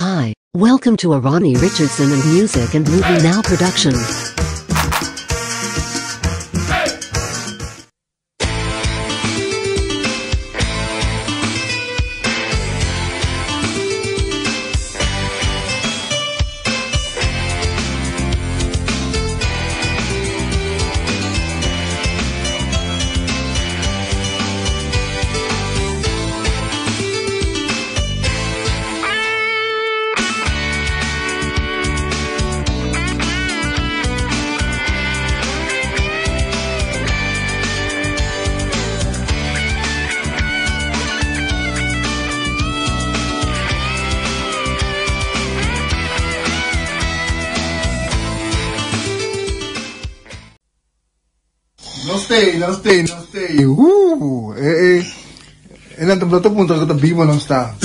Hi, welcome to Arani Richardson and Music and Movie Now production. No stay. En het punt dat het bibo non sta.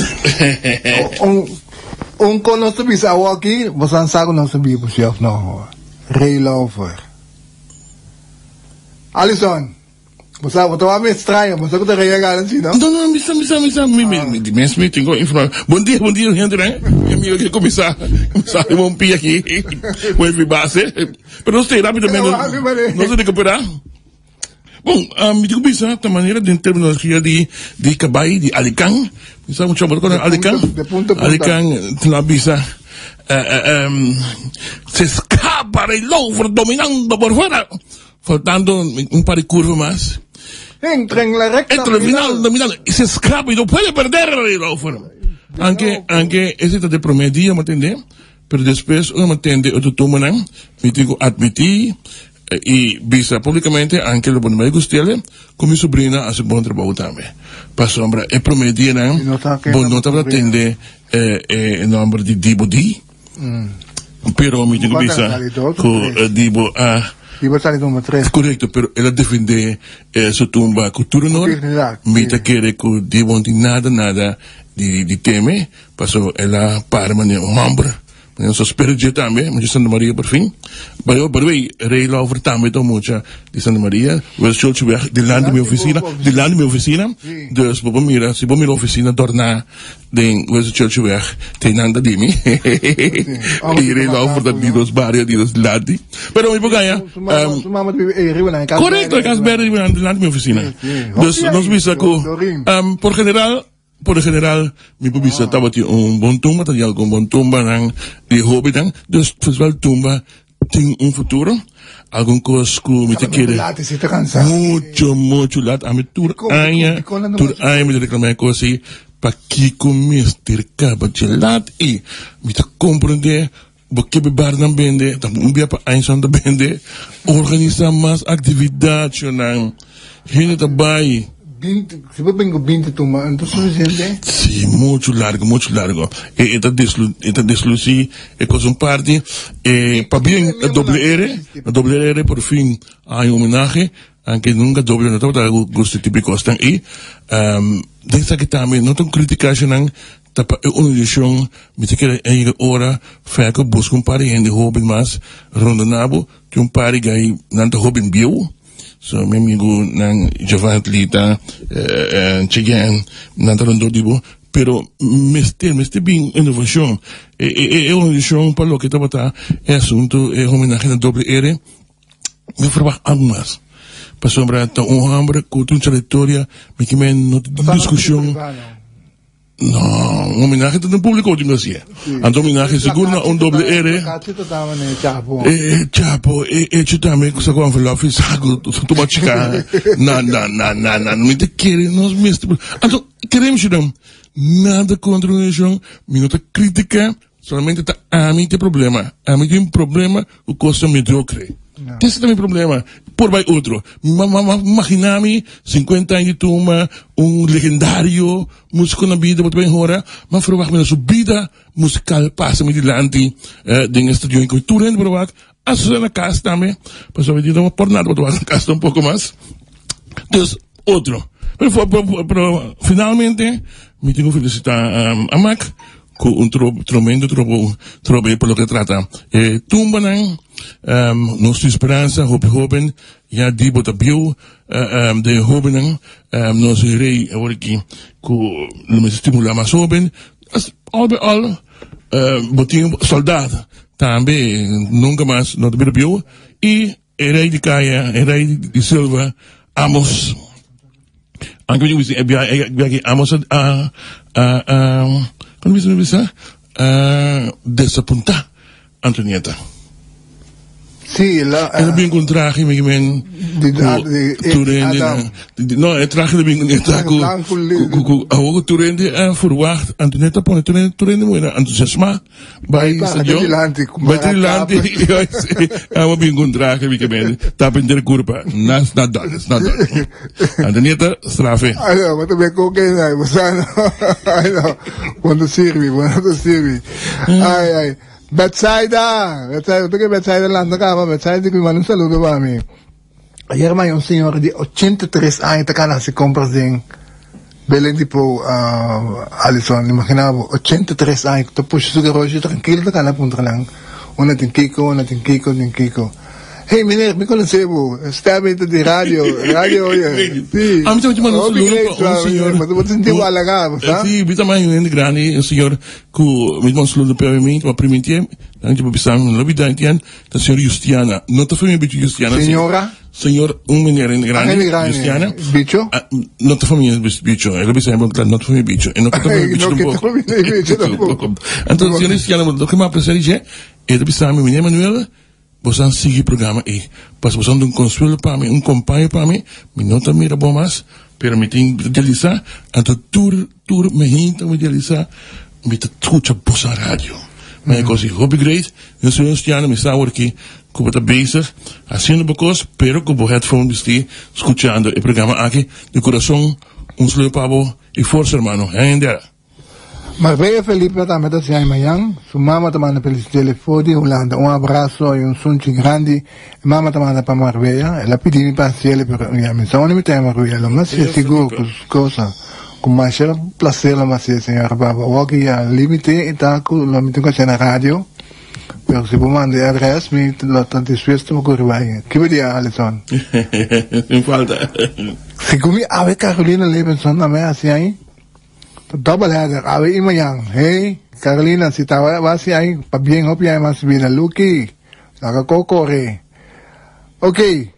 Con nostro bisavo aqui, você não sabe nosso bibo chef no. Ray Lover. Alison. Você vai me estranhar, você que tá reagando assim, não? Não, misa, me tenho informação. Bom dia, gente, né? Meu amigo que começar um pia aqui, com a base. Pero não sei rapidamente, não sei recuperar. Bom, me digo bisa, da maneira de terminologia de cabai, de alican, bisa muito chamado com alican, na bisa, se escapa Ray Lover dominando por fuera, faltando un par de curvas más. Entra en la recta final, dominando, y se escapa y no puede perder Ray Lover. Aunque ese te prometía, ¿me entiendes? Pero después uno me entiende, otro toman, me digo admitir, y visa públicamente anche lo buon me gustiele come sobrina a su buon trabajo también pa sombra e prometieran buon nota da tende il numero di Dibo D però mi dico visa con Dibo A Dibo sale numero 3 corretto però ella difende su tumba cultura nord mi ta chiede con Dibo di nada di teme passo ella parma ne membro non so spero também, mas Santa Maria por fim. Pero Ray Lover também tão mucha de Santa Maria. Wel schultje weg de land minha oficina. Dus vou mirar, se vou mirar oficina tornar den wel schultje weg tem nada de mim. E Ray Lover da di dos barrios di dos ladi. Pero mi pagaya. Correcto, é que ver de land minha oficina. Dus nos visa co por general, mi pubisa estaba bom tumba, tinha algum bom tumba de hobby dan, dus festival tumba tem futuro, algum coisa que me te quer muito lat, a me tur aia me reclamar coisa assim, para que começar ter capa de lat e me te compreender, porque beber não vende, também bia para ainda não vende, organizar mais atividades, não, gente trabalha. Se você tem 20 turmas, então é suficiente? Sim, muito largo. E esta desluci é coisa um parte. Para bem a doble R, por fim, há um homenagem, aunque nunca doble, não está gosto típico estão aí. Dessa que também, não tão criticagem, não, tapa uma edição, me te quer aí hora, feca, busca um par de hobby mais, rondonabo, que um par de aí, não tá hobby bio. So, meu amigo, nang Javan Lita, Chigan, Nantarondo Dibo, pero me bem inovação. É uma inovação para o que estava tá, é assunto, é homenagem a doble R. Me verwacht algo mais. Para sombra, tá hambre, com uma trajectória, me que me não discussão. Não, homenagem no público de Brasil. A homenagem segura um doble R. Chapo, hecho também com essa envelope, saco, tu machucar. Não, me te querem, nós mesmos. Então, queremos não, nada contra a religião, minuta crítica, solamente a mim tem problema. A mim tem problema, o custo medíocre. Esse também é problema. Por vai outro. Imagina-me 50 anos de turma, legendário músico na vida, muito bem agora, mas verwacht na sua vida musical passa-me adiante, em estúdio em cultura, verwacht, a sua na casa também, para saber de não por nada, para na casa um pouco mais. Dus, outro. Pero finalmente, me tenho que felicitar a Mac, com tremendo trabalho por lo que trata. Tumba não, nossa esperança, hopen, ja die bota bio, de hopen nosso rei, agora aqui, com me estimula mais hopen, all by all, botinho soldado, também, nunca mais, não te viu, e Rei de Caia, Rei de Silva, Amos, anche Amos, como diz, desapuntar, Antonieta. Sì, la... En dan ben kon traag met men. No, het traag de ben niet tak. Ook toerende verwacht. Antonetta pone toerende moet na enthousiasme bij stadion. Bij Trilandi. We ben kon traag met men. Tapen der kurpa. Nas na dat. Antonetta strafe. Allora, ma tu mi cocaina, ma quando sirvi. Ai. Betsaida, perché Betsaida l'anno cava, Betsaida qui ma un saluto per me. Ieri mai un signore di 83 anni che si compra zing. Belen tipo Alison, immaginavo 83 anni, tu puoi su che rogi tranquillo da cana punta lang. Una tinkiko. Hey meneer, mi conoscevo, stammente di radio, sì. Ah, mi sembra un signor. Ma tu sentivo alla cava, sa? Sì, mi sembra un grande, un signor, che mi saluto per me, ma prima insieme, anche per pensare in lobby d'antian, la signora Justiana, non ti fai un bicio Justiana? Signora? Signor, un meneer in grande, Justiana. Bicio? Non ti fai un bicio, e lo bisogna non ti fai un bicio, e non ti fai un bicio un po'. Antonio, signora Justiana, lo che mi ha preso dice, e lo bisogna, meneer Manuel, bosan sigi programa e pas bosan de un consuelo para mí, un compañero para mí, mi nota mira bomas, pero me tengo que realizar, ante tour me hinta me realizar, me te escucha bosan radio. Maar così hobby great, yo soy cristiano, me está aquí, como está bezig, haciendo cosas, pero como headphone estoy escuchando el programa aquí, de corazón, un saludo pavo y fuerza hermano, en Marbella Felipe também está em Miami. Sua mamãe também pelo telefone, Holanda. Abraço e sunci grande. Mamãe também para Marbella. Ela pediu para ele, pero minha missão não me tem Marbella. Mas é seguro com as coisas. Com mais prazer, mas é senhora Baba. O que é limite e tá com o limite com a rádio. Pero se você mandar adresse, me lo tanto esforço me corre bem. Que dia, Alison? Sem falta. Se comi ave Carolina Levenson também assim aí. Double header, awe imayang. Hey, Carolina, si tawa ba si ay pabiyeng hopi ay masibina. Luki, nakakokore. Okay,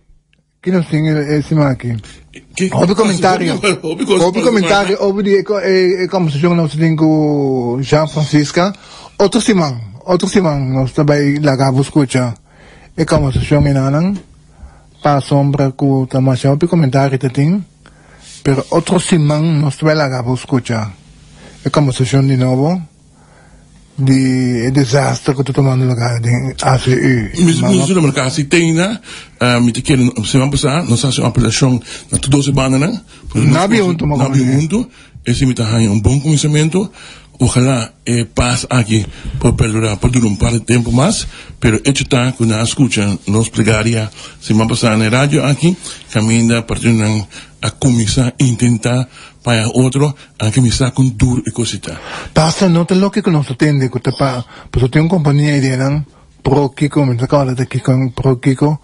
kinosing si Maki. Hobby comentario over die conversación nos tengo Jean Francisca. Otro simang nos tabay lagabo escucha. Conversación inanang pa sombra ku tamasya hobby comentario tating. Pero otro simang nos tabay lagabo escucha. Conversación de nuevo de desastre que tu tomando lugar de ACU. Misschien maar kasi tena, met de keren se van passar, nós fazemos uma apelação na todos os bananas. Nabi junto, esse me tá um bom começamento. Ojalá paz aqui por perdurar por um par de tempo mais, pero hecho está que na escucha nos plegaria se van passar na rádio aqui, caminha partindo a começar a tentar para outro, anche mi sa con dur e cosita. Passa não tem lógica que não se atende, que te pa, pues tem uma companhia de nan pro Kiko, me acaba de aqui com pro Kiko.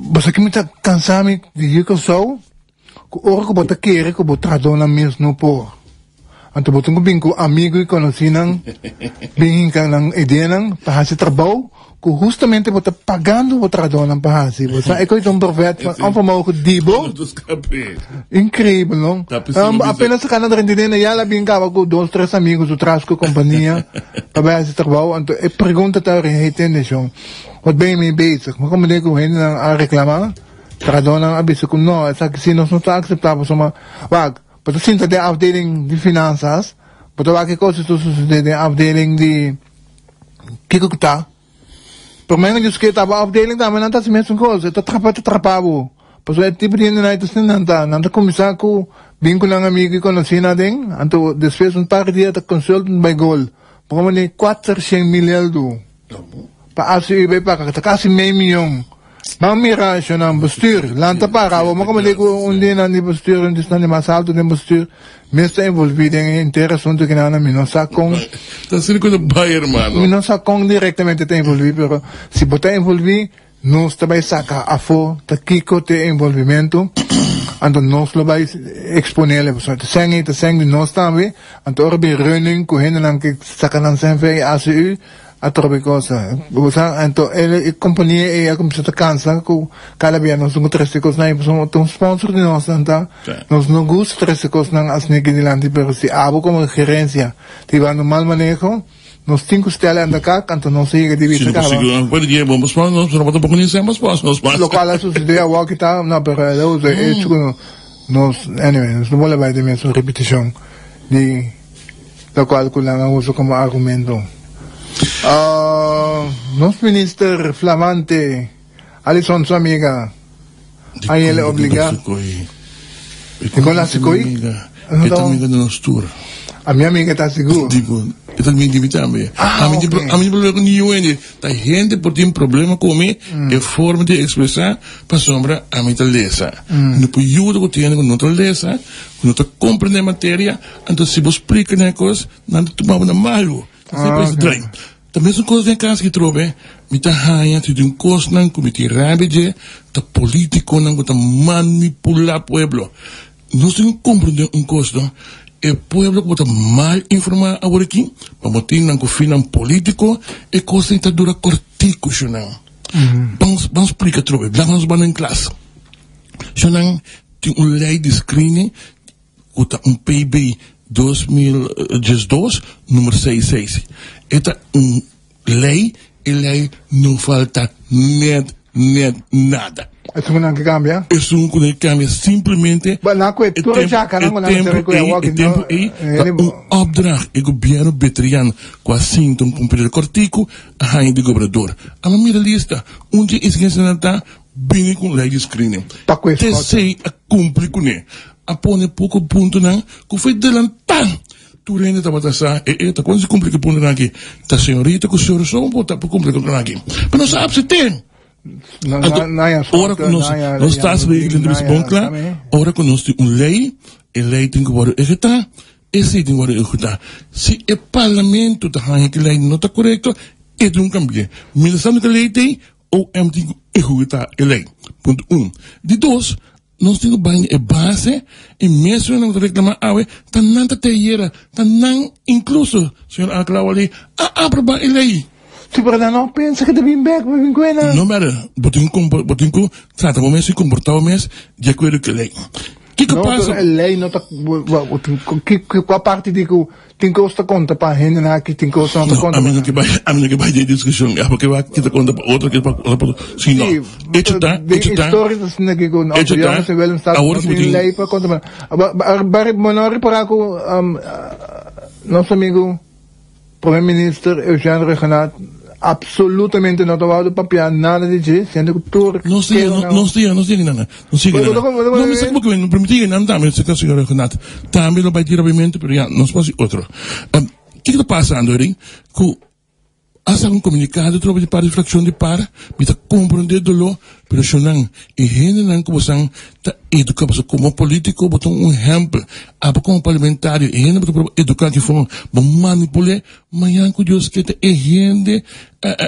Mas aqui me tá cansado de Kiko só, que ora que bota querer que bota tradona mesmo no por. Anto bota com bingo amigo e conhecido, bem que não ideia não, para fazer trabalho. Que justamente você pagando o tradona para fazer. Você é que um profeta, um famoso dibo. Incrível, não? Apenas se canal de rendimento, já lá brincava com 2, 3 amigos do tráfico e companhia para fazer trabalho. Então, eu pergunto a ele, wat ben je mee bezig? Maar como digo, ele a reclamar, tradona, abiso com não, essa que se não está aceitável, mas, wacht, você sinta de afdeling de finanças, você vai que coisas de afdeling de, que está? Por mij is het op afdeling daar, maar dan is mensen koos. Het atrapabo. Pas het tipo de na ito nanda comisar ko bingo lang amigo ko na sinading. Anto después un par dia ta consultant by goal. Por mij 400 miljoen do. Pa ACUB pa kasi may miljoen. Maar mira siya ng bestuur. Lanta para mo kamali ko undi na ni bestuur undi na ni masalto ni bestuur. Meeste envolvido en interesante que nada menos sacón. Está cerca de Bayer, hermano. Menos sacón directamente te envolví, pero si vos te envolví, nos também saca a fo, ta kiko te envolvimento, anto nos lo vai exponele, so te sengi nos também, anto ora be running ku hen lang ke saca lang sempre ACU, a trobe cosa. Usa anto ele companhia e a como se ta cansa ku cada vez nos não três coisas na somos um sponsor de nós anta. Nos não gusta três coisas na as negilante, pero si abo como gerência, tivando mal manejo, nos 5 estrelas anda cá, canto não sei que divisa cá. Sim, pode ir, vamos para nós, não vamos conhecer mais nós. Local a suceder a walk tá, não, pero eu hecho nos anyway, nos não vou levar de mesmo repetição de local que lá uso como argumento. Nos minister flamante Alison sua amiga aí ele obriga com la secoi amiga de nós tour a minha amiga está seguro digo eu também digo também a mim problema com ninguém tá gente por ter um problema com mim é forma de expressar para sombra a minha taleza não pode ajuda que tenho com outra taleza quando tu compreende a matéria então se você explica né coisa não tu vai na malo sempre estranho também são coisas em casa que trove me tá raia de um costo não como te rabide tá político não tá manipular pueblo não se compreende um costo é pueblo que tá mal informado agora aqui vamos ter não que finan político é coisa que tá dura cortico não vamos explicar trove vamos em classe não tem lei de screening que tá PIB 2012, número 66. Esta lei, e lei não falta nada. É um que cambia? É um que cambia simplesmente. Mas não é tudo já que não tempo aí, opdracht e governo veterano com a cinta um período cortico a rainha de governador. A minha lista, onde é que se nota bem com lei de screening. Te sei a cumprir com ele. Apone pouco ponto não, que foi delantar. Tu rende tá batasa, quando se cumpre que ponto não aqui, tá senhorita que o senhor só pode cumprir com aqui. Mas não sabe se tem. Ora que nós estamos reglando isso bom claro. Ora que nós temos uma lei, a lei tem que ser executada, esse tem que ser executada. Se o parlamento tá falando que a lei não está correta, é de um cambio. Mas sabe que a lei tem ou é tem que executar a lei. Ponto 1. De 2. Nós temos a base e mesmo não reclamar tá não tá teira tá não incluso senhor aclau ali aprovar a lei se para não pensa que deve back vai vir não matter botinho trata o mês e comportar o mês de acordo com a lei que passa a lei não tá qual parte de que tem que ostar conta para gente na que tem que ostar conta a mim que vai de discussão é porque vai que conta para outra que para sim não isso tá história das que com autoridade se velho está lei para conta para menor para com nosso amigo primeiro-ministro Eugênio Regenat absolutamente não tomado papel nada de jeito sendo que tudo não sei nada não sei nada não me sei como que não permitir não dá mas se que senhor Renato também não vai tirar obviamente pero já não pode outro que está passando aí que há um comunicado tropa de par de fração de par me está compreendendo lo pero se não e gente não como são tá educado como político botou um exemplo como parlamentário e gente botou educar que forma manipular mas que Deus que é gente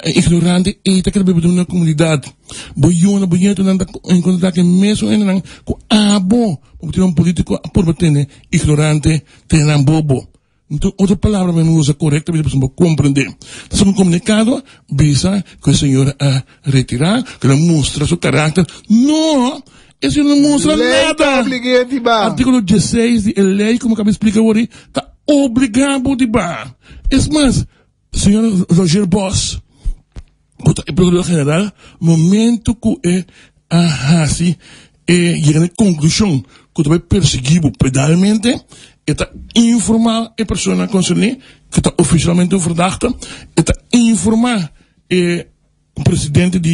ignorante e tá querendo beber na comunidade boiona bonito não encontrar que mesmo ainda não bom botar um político por bater ignorante tem um bobo. Então, outra palavra mesmo usa correta, para a pessoa compreender. Então, um comunicado visa que o senhor retirar, que ele mostra seu caráter. Não! Esse não mostra nada! Artículo 16 da lei, como acabei de explicar hoje, está obrigado de bar. É mais, senhor Roger Boss, o procurador-geral, momento que assim, chega na conclusão que vai perseguir pedalmente, está informar a pessoa concernida que está oficialmente verdachte, está informar o presidente do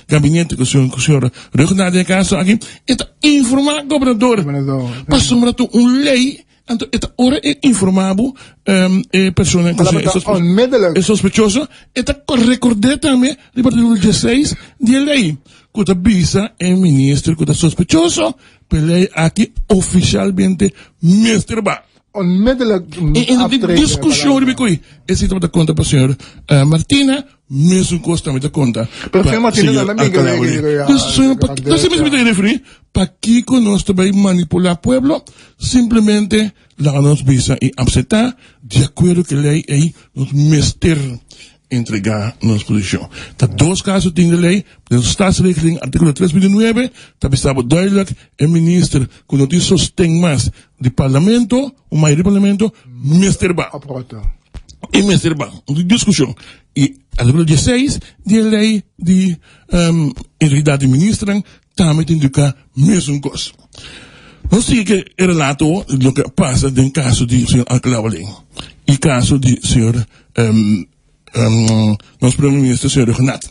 gabinete que o senhor Regenat de caso aqui, está informar o governador. Passou para uma lei, então está ora informável a pessoa que é sospechosa, está recordar também do artigo 16 da lei. Que avisa o ministro que está sospechoso, pela aqui oficialmente masturbar. onmiddellijk In de discussie die ik is het op de conta para senhor Martina, mesmo costa met de conta. Pero Martina não me engano. Dus você mesmo me referir, para Kiko nós também manipular pueblo, simplesmente lá nós visa e aceitar de acordo que lei aí nos mester entregar nossa posição. Dat dois casos in de lei, de staatsregeling, artikel 3.9, dat bestaat duidelijk, en minister, quando die sostém mais de parlamento, o maioria do parlamento, mesterba. E mesterba. De discussão. E artikel 16, de lei, de, in realidade, de ministeren, também indica mesmo coisa. Nós temos que relatar o que passa no caso de senhor Alcalá-Walling. E caso de senhor, nosso primeiro-ministro, senhor Renato.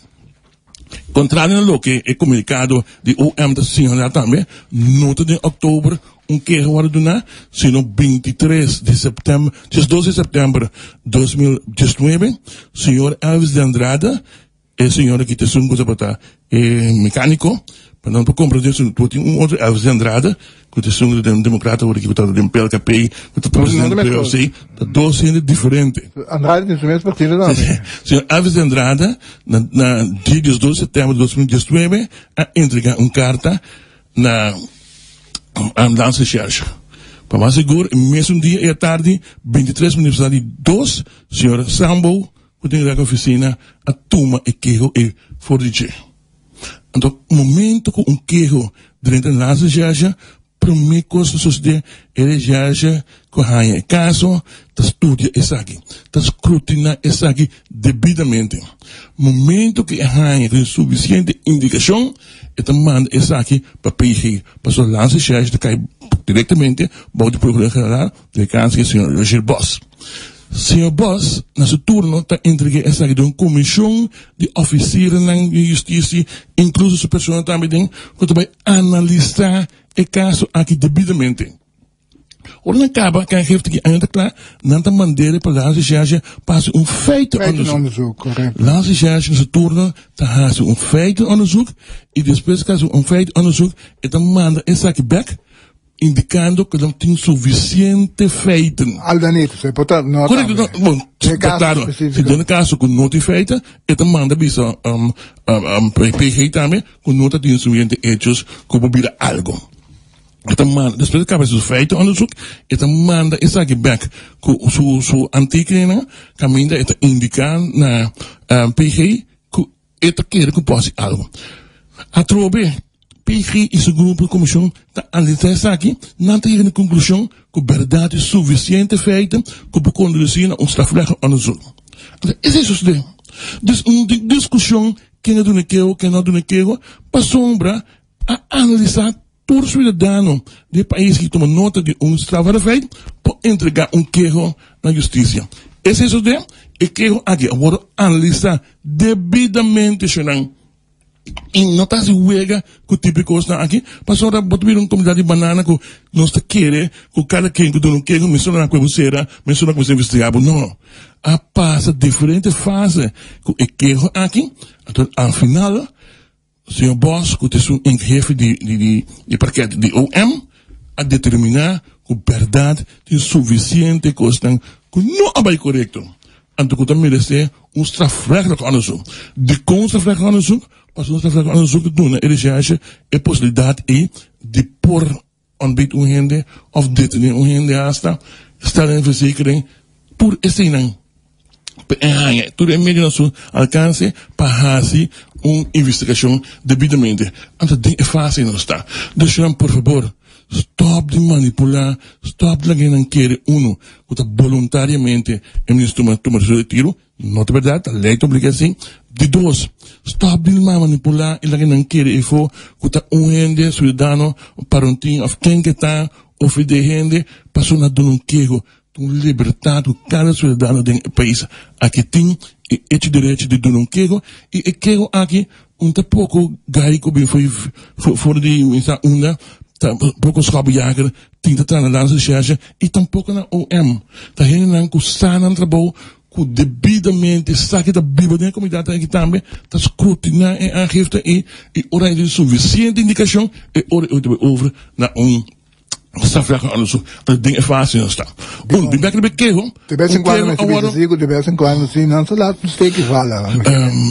Contrario a lo que é comunicado de OM da senhora também, nota de outubro, keer geworden na, sino 23 de setembro, 12 de setembro 2019, senhor Elvis de Andrade, senhora que te sungo zapata, mecânico, para não compreender se outro Elvis de Andrade, que te sungo de democrata, o que está de PLKP, que te presidente do PLC, da dois sendo diferente. Andrade tem o mesmo partido também. Senhor Elvis de Andrade, na dia 12 de setembro de 2019, a entregar carta na Dança Xerxa. Para mais seguro, mesmo dia e à tarde, 23 minutos de 2, senhor Sambo, que tem a oficina, a turma e queijo e fordige. Então, momento que queijo dentro da Dança Xerxa, para mim, coisa suceder, ele Xerxa, que há caso, tá estudia isso aqui, tá escrutina isso aqui devidamente. Momento que há suficiente indicação, então manda isso aqui para PG, para o Dança Xerxa, que cai diretamente para o Procurador-Geral de Câncer, o senhor Roger Boss. Senhor Boss, na seu turno, está entregando essa de uma comissão de oficiais de justiça, incluso sua pessoa também, que vai analisar o caso aqui devidamente. Ora, acaba que a gente que ainda claro, não está mandando para a Lança para feito onderzoek. Lança na seu turno, está fazendo feito onderzoek, e depois que feito onderzoek, então manda essa aqui back, indicando que não tem suficiente feito. Aldanito, se pode não. Correto, bom, claro, se tem caso com não tem feito, então manda bisa PG também, com não tem suficiente hechos, como vira algo. Então manda, depois que acaba esse feito onderzoek, então manda essa aqui back, com su antekening, caminha, então indicando na PG, que então quer que possa algo. A trobe, PG e seu grupo de comissão está analisando aqui, não tem a conclusão que a verdade é suficiente feita que para conduzir a strafrecht onderzoek. Isso é isso. Dus uma discussão, quem não do quem não do para sombra a analisar todo o cidadão de país que toma nota de strafrecht para entregar queijo na justiça. Isso é isso. E queijo aqui, agora analisar devidamente, senão e não está se huega com o tipo de coisa aqui, mas agora pode vir uma comunidade de banana que não está querendo, que cada quem que não quer, menciona na coisa, menciona na coisa investigada. Não. A passa diferente fase que é queijo aqui, então, ao final, o senhor Boss, que é um chefe de parquete de OM, a determinar que a verdade tem suficiente coisa que não é correto. Então, que merece strafrechtelijk onderzoek. De strafrechtelijk onderzoek, pas strafrechtelijk onderzoek doen, er is a possibilidade de por aanbied onhende, of dit in onhende hasta, stellen en verzekering, por esse tudo é meio nosso alcance para fazer uma investigação devidamente. Então, é fácil não está. Então, por favor, stop de manipular, stop de alguém não querer que está voluntariamente o ministro toma seu retiro, não é verdade, a lei obriga assim. De dois, stop de manipular e alguém não querer que está gente cidadão, parentinho, ou quem que está, ou de gente, passou na dona queijo, liberdade que cada cidadão do país aqui tem e direito de donar queijo e queijo aqui pouco gaico bem foi fora de essa onda pouco schaapjager tinta tá na Dança Xerxa e tampouco na OM tá renan com sana trabalho com devidamente saque da Bíblia da comunidade aqui também tá escrutinar e aangifte e ora de suficiente indicação e ora over na Sta vragen aan zo, dat ding is fácil não está. Die bekken de queijo. De vez em quando me digo, de vez em quando sim, não se lá no steak fala.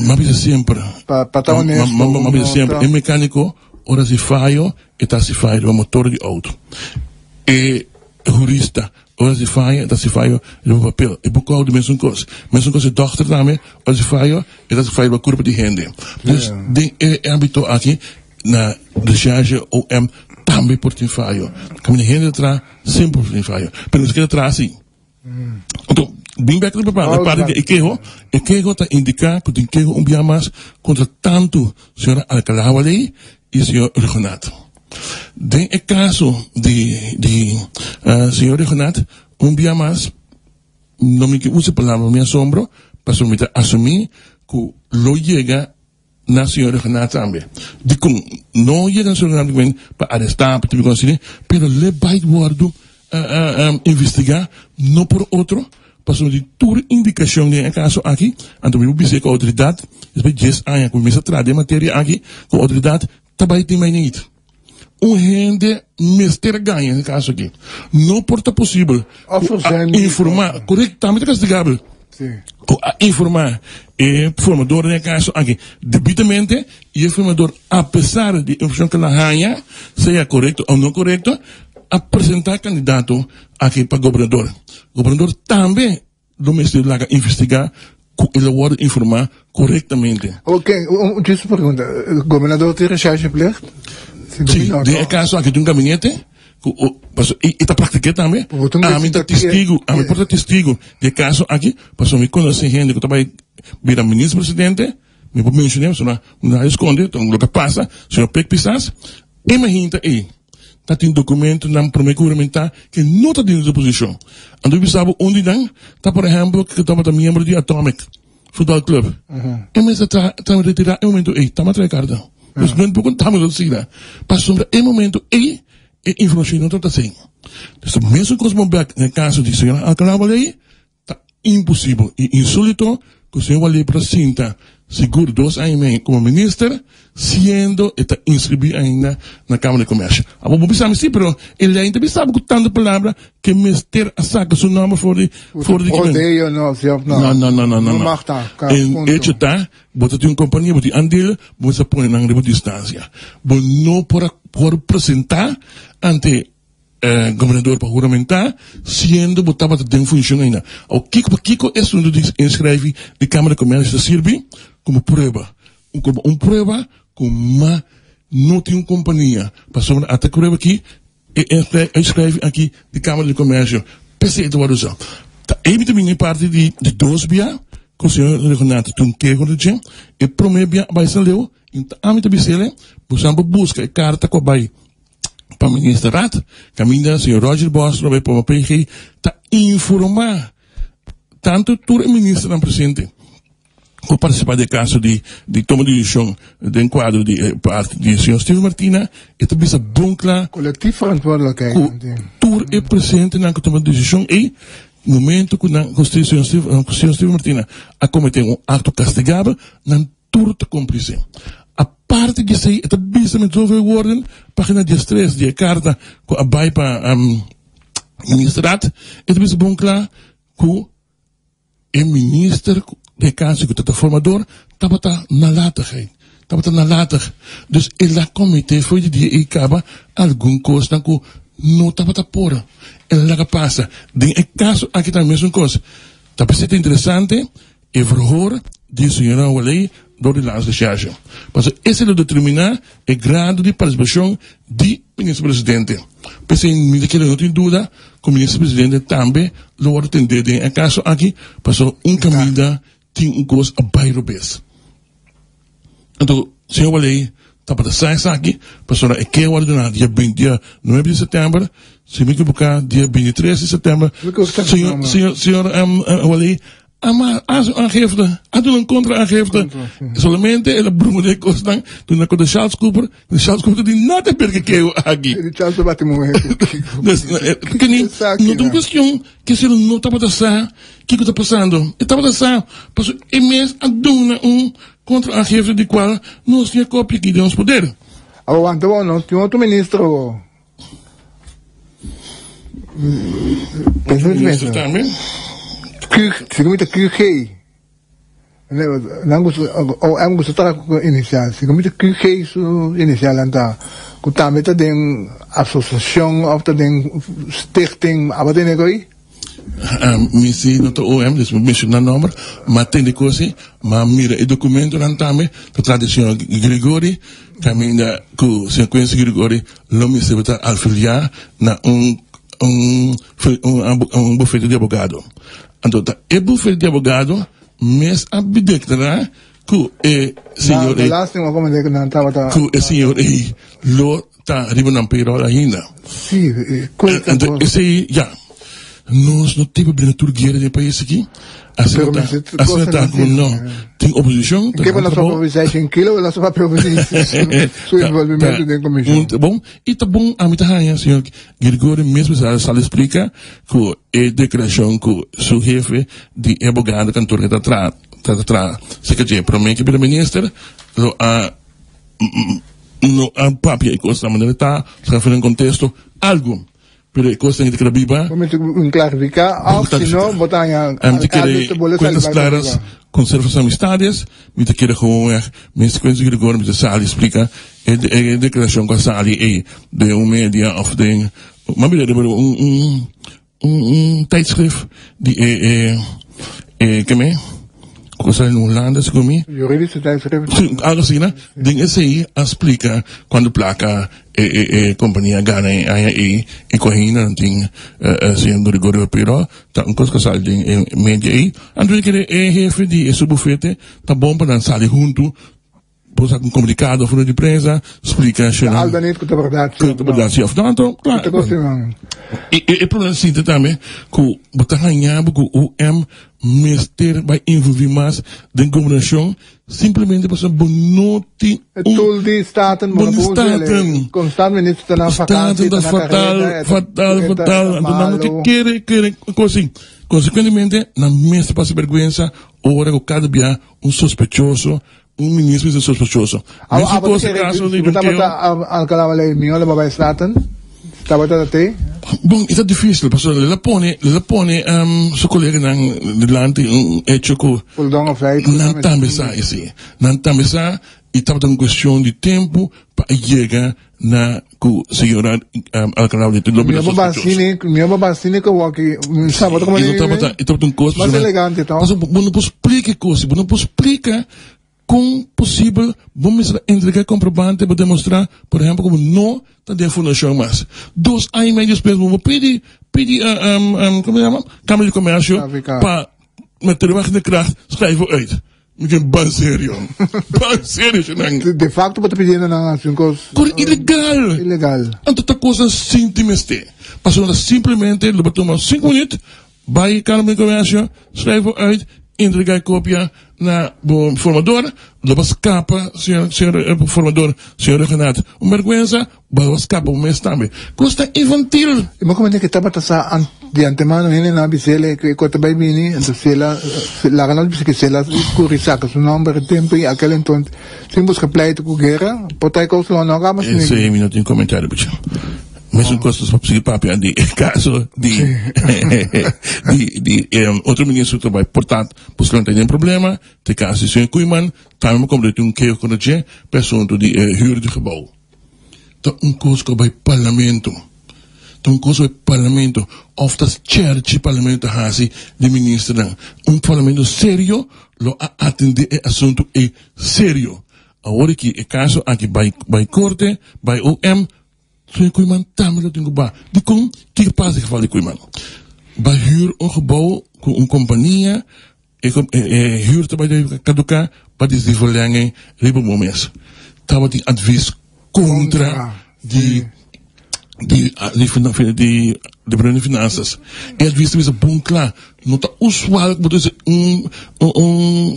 Mas sempre. Para estar honesto. Mas sempre, é mecânico, ora se falha, e tá se falha o motor de auto. E jurista, ora se falha, tá se falha o papel. E pouco de mesma coisa dochter também, ora se falha, e tá se falha o corpo de gente. Dus, é âmbito aqui na decharge OM também por tem falho. Caminho gente atrás, sempre por tem falho. Pero que atrás sim. Então, bem back de parte de queijo está indicar que tem queijo dia mais contra tanto senhora Alcalá-Walei e senhor Renato. Den é caso de senhor Renato dia mais não me que use palavra me assombro para assumir que lo llega na senhora Renata também. De como não chega a senhora Renata para arrestar, para conseguir, pero le vai guardo investigar, não por outro, para saber toda indicação de caso aqui, então eu vou dizer que a autoridade, depois de 10 anos, começa a trazer matéria aqui, que a autoridade também tem mais nem gente mestre ganha no caso aqui. Não porta possível informar corretamente castigável. A informar o formador de caso aqui debidamente e o formador, apesar de informação que ela ganha, seja correto ou não correto, apresentar candidato aqui para governador. O governador também domestic lá investigar ele pode informar corretamente. Ok, deixa eu perguntar, o governador tem recherche plicht? Sim, de caso aqui tem gabinete. E está praticando também. A mim porta testigo de caso aqui, passou me conhecer gente que também vira ministro-presidente, me vou mencionar, não esconde, então o que passa, senhor Peck Pissas, imagina aí, está tem documento na promessa governamental que não está dentro da posição. Então eu sabe onde não, está por exemplo, que estava membro de Atomic Football Club. E mas está retirar em momento aí, está matrando carta. Mas não é porque estamos assim, passou em momento aí, e informação não está assim. Então, mesmo com os bombeiros, no caso de senhora Alcalá-Walei, está impossível e insólito que o senhor Walei apresenta seguro 2 anos e meio como ministro, sendo está inscrito ainda na Câmara de Comércio. A vou pensar assim, pero ele ainda sabe que tanta palavra que mister a saca seu nome fora de rodeio, não. Não mata. Ele está, você tem uma companhia, você tem andel, você põe na grande distância. Você não pode apresentar ante governador para juramentar, sendo botado em função ainda. O Kiko é onde inscreve de Câmara de Comércio serve como prova. Uma prova como não tem uma companhia. Passou até prova aqui, escreve aqui de Câmara de Comércio. PC de Guarujá. Ele também é parte de 2 bias, com o senhor Renato Tunqueiro de Gen, e promete vai ser leu, então a minha bisele, você busca a carta com a bai para o ministro Rat, caminha, senhor Roger Boss, para o PG, está informar tanto o ministro não presente, com participar do caso de toma de decisão de enquadro de parte do senhor Steve Martina, e também está bom claro, coletivo verantwoordelijkheid, tudo é presente na toma de decisão e momento que o senhor Steve Martina a cometer ato castigável, não tudo está cúmplice. A parte que sei, é também zoveel woorden, página 13 de carta com a bai para ministraat, é também bom claro que o ministro de caso que o formador estava nalatig. Estava nalatig. Dus ele comitê foi de dia e acaba algum coisa que não estava por. Ele lá passa. De caso aqui também mesma coisa. Está pensando interessante e verhoor de senhora Walei door de laatste charge. Mas esse é o determinar o grado de participação do ministro-presidente. Pensei em que não tem dúvida que o ministro-presidente também lo vai atender em caso aqui, passou caminho tem coisa a bairro bes. Então, senhor Walei, está para sair aqui, passou a que ordenar dia 9 de setembro, se me equivocar, dia 23 de setembro, senhor Walei, ama aangifte, doen een contra-aangifte. Solamente ele brumo de costan, toen ik de Charles Cooper die nada perkekeu aqui. Ele Charles bate muito. Não tem questão que se ele não está passando, o que está passando? Está passando, passou mês a doen contra-aangifte de qual nós tinha cópia que deu poder. Então, não tem outro ministro. Pensa muito Ministro bem. também. Se comita QG. Não gosto de iniciar. Se comita QG su inicial anta. Que também tem associação of tem stichting abate negoi. Misi no to OM, dus mission na number, maar ten de kosi, maar mira e documento dan tame, de tradition Grigori, caminda ku sequência Grigori, lo mi se bota alfilia na bufete de advogado. Então, e bufete de advogado, mes abdictará ku e senhor e ku e senhor e lo ta ribonan pero ainda. Sim, Então, esse já nós não temos obrigatório guerra de país aqui. Assim está com não tem oposição. Que para nossa provisão em quilo, nossa provisão seu envolvimento dentro da comissão. Bom, e tá bom a mim tá senhor Gregório mesmo já explica que a declaração que seu chefe de advogado cantor que tá secretário promete para o ministro lo a no a papel e coisa maneira tá fazendo contexto algo. Pero coisa tem que ter biba. Vamos clarificar, ou se não, botar contas claras, conserva as amistades, me te queira com minha sequência de rigor, me te sali explica, a declaração com a sali de média of de, mas me tijdschrift die que me coisa em Holanda se comi jurídico tijdschrift algo assim né ding esse explica quando placa companhia gana aí e corrina tem sendo rigor pero tá coisa que sai em média aí ando que jefe de subufete tá bom para sair junto posa com comunicado fora de imprensa explica albanês com a verdade of tanto claro e problema sim também que botar ganhar que o mister vai envolver mais da comunicação simplesmente para bonoti tool die staten constantemente está na vakantie fatal não te quer assim consequentemente na mesma passa vergonha ora que cada dia sospechoso ministro é sospechoso nesse caso de Alcalá Valeu minha vai staten estava até bom isso é difícil porque ela põe seu colega delante hecho que não também sai assim não também sai e estava uma questão de tempo para chegar na senhora Alcalá de tudo minha babacine que o aqui sábado como ele estava um coisa mais elegante então mas não posso explicar coisa não posso explicar como possível vamos entregar comprovante para demonstrar, por exemplo, como não está de fundação mais. 2 anos e meio depois, vamos pedir, como se chama? Câmara de Comércio, para meter o de kracht, schrijven uit. Met een ban sério. Ban sério, de facto, wat pedindo na coisa ilegal. Então, tá coisa simplesmente. Passou simplesmente, ele tomar 5 minutos, vai Câmara de Comércio, schrijven uit, entregar cópia na formador, leva capa, senhor formador, senhor Renato, vergonha, leva capa o mês também. Custa infantil. E mas como é que estava de antemano, ele na bicicleta, que quando vai vir, então se ela não diz que se ela currisaca, seu nome de tempo e aquele então, se busca pleito com guerra, pode ter coisa não acaba. Esse é minuto em comentário, bicho. Mesmo costas para seguir papel de caso de outro ministro também portanto possivelmente tem problema de caso de senhor Kuiman também como de que corrigir pessoa de huur de gebouw então coisa vai parlamento então coisa vai parlamento of das church parlamento hasi de ministro parlamento sério lo atende assunto é sério agora que é caso aqui vai corte vai OM Toen Kuiman tamelijk dingen ba. Die kon kijk pas ik val die Kuiman. Bij huur een gebouw, een compagnie, huur te bij de kaduka, wat is die verlenging, ribe moments. Dat wat die advies contra die de finanças. E advies is een bom klaar. Nota usual, moet dus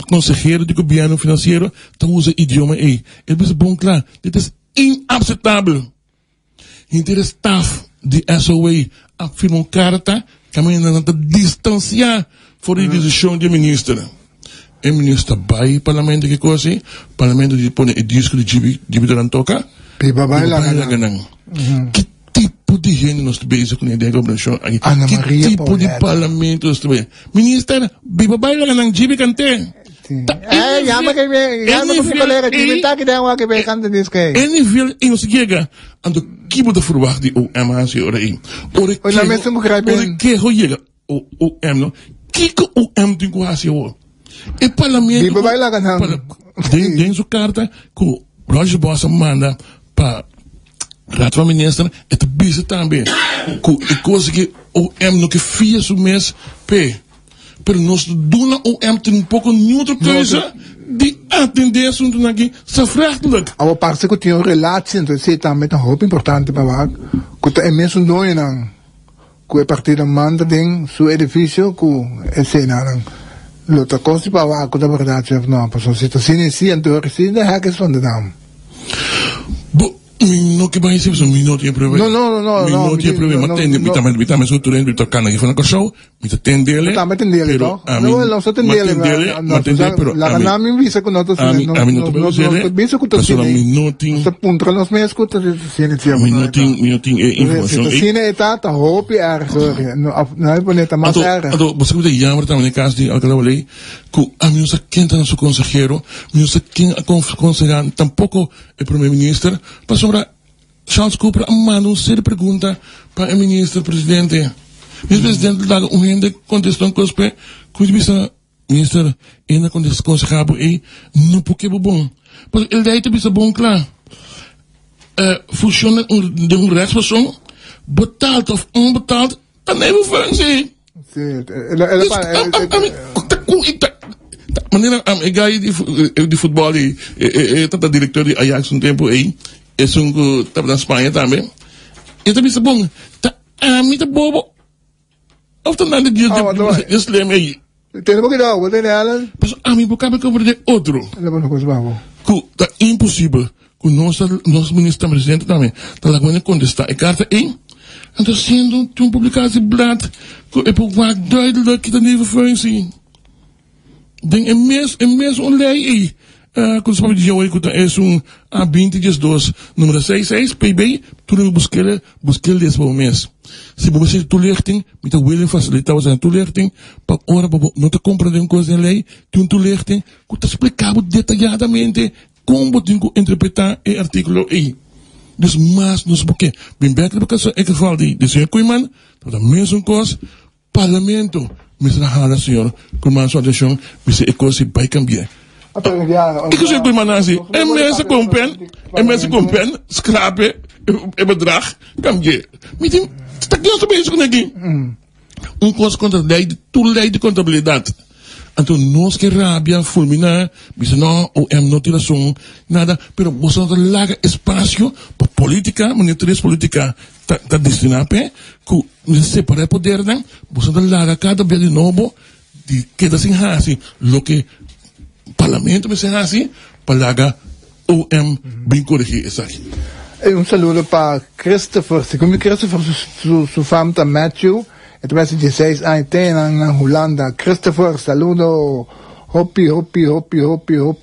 consejero de governo financeiro, dat usa idioma e. Het is een bom klaar. Dit is inacceptabel. Inteira staff de SOA afirma carta caminhando a distanciar fora de decisão de ministro. O ministro vai ao parlamento que coisa, o parlamento põe o disco de Gibi Toca, Piba vai lá. Que tipo tipo de gente nós bezig com a ideia de governação? Ana Que Maria tipo de Pauleta. parlamento nós bezig? Minister, bibabay lang ng GB kante. Llama que con mi colega, invita que tengo que ver cante disque. En nivel in ons giga aan de kibo de verwacht die OM has je ore. Na mensen begrijpen. Ore ke ho yega OM no. Kiko OM din ko has je ho. E parlamento. Di ba baila ka nang. Den zo carta ko Roger Bossa manda pa Raad van Minister het bize tambe. Ko ik que OM no que fia su mes pe. Pero nós doen OM ten um pouco nieuwe keuze die atender assunto aqui safrechtelijk. Our parce que tinha relatie então se também é muito importante para lá. Que é mesmo não não. Que é partida manda ding su edifício que é cena. Outra coisa para lá que da verdade não, porque se tu se então se da é que são de dam. No que vai ser um minuto e prova. No. Minuto e prova, mas tem bitame so turendo bito kana que na show, bito tendele. Tá, mas tendele, no? Não só tendele, mas tendele, pero la ganami visa con nosotros. A mí no te puedo decir. Visa con nosotros. Pero minutin. Se puntra los meses con nosotros. Minutin informação. Se cine está tá hopi erg. No hay bonita más erg. Você que jammer também na casa de alcalde que a mim não sei quem tá no seu consejero, não sei quem aconselhar, tampouco o primeiro-ministro, passou Charles Cooper manda uma série de perguntas para o ministro-presidente. O ministro-presidente dá gente contestou um coisa que o ministro ainda aconselhava e não porque é bom. Porque ele daí também é bom, claro. Funciona de rechtspersoon, betaald of onbetaald, dan nemen we functie. Meneer, ik ga die voetbal, dat directeur die Ajax een tempo is een tap Spanje também. E também é bom. Mita bobo. Of dan aan de slim aí. Tem que dar, vou ter ela. Mas a mim boca que over de outro. Tá impossível. Com nosso ministro-presidente também. Tá lá quando contestar a carta em. Então sendo um publicatie blad, é por waar duidelijk que tá nível functie. Den é mesmo lei aí. Quando se fala de Joey, que é A2012, número 66, PB, tudo eu busquei desse por mês. Se você toelichting, met de willen facilitar você toelichting, para ora não te compreender coisa em lei, tem toelichting, que te explicava detalhadamente como tem que interpretar o artigo aí. Dus mas nos porque bem bem que é que fala de senhor Koeman, da mesma coisa, parlamento, mas na hala senhor, Koeman sua decisão, mas é coisa vai cambiar. Ik zeg bij Manasi, en mensen kompen, schrapen, een bedrag, kan je. Met die, stak je ons bezig met die. Un coisa contra lei de contabilidade. Então, nós que rabia, fulminar, diz não, o não tem razão, nada, pero você não larga espaço para política, monitoria política, tá destinado que você separa poder, né? Você não larga cada vez de novo, de queda sem assim, lo que parlamento me dice así, para OM bem corrigir isso aqui. Saludo para Christopher. Segundo Christopher, su famta Matthew, e também 16 anos tem na Holanda. Christopher, saludo. Hopi,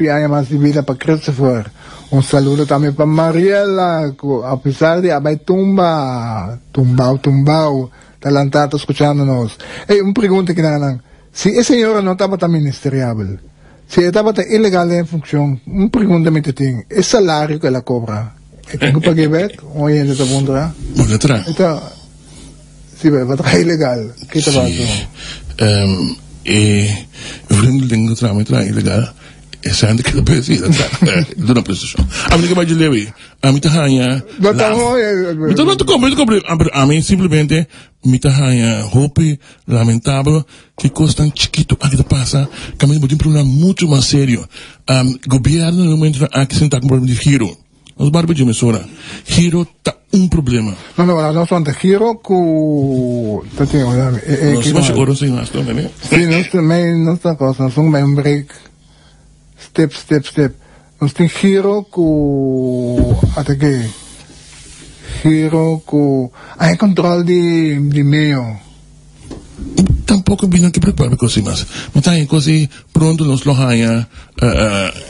hay mais de vida para Christopher. Saludo também para Mariela, apesar de haber tumbao, talentado escuchándonos. Pergunta que nada. Se essa senhora não estava tão ministerial, se estava ilegal em função, pergunta me tem, é salário que ela cobra? É que pague back? Ou ainda está bom lá? Bom, letra. Então, se vai estar ilegal, que está bom? Vriendelijk letra ilegal. Zijn de keer bezig, doe een prestatie. A mim que vai de lewe, a mim tá hanha. Então não te compre, a mim simplesmente me tá hanha, hope lamentável que custam chiquito aqui da passa, que a mim tem um problema muito mais sério. Governo no momento aqui sentar com problema de giro. Os barba de emissora, giro tá problema. Não, nós somos de giro com, tá tendo, nós vamos orar sem nós também, né? Sim, nós também nós tá coisa, nós somos um break. Step. Nós tem giro com até que giro com a controle de meio. Tampouco bem que prepara coisas mais. Mas tá coisa pronto nós lo haya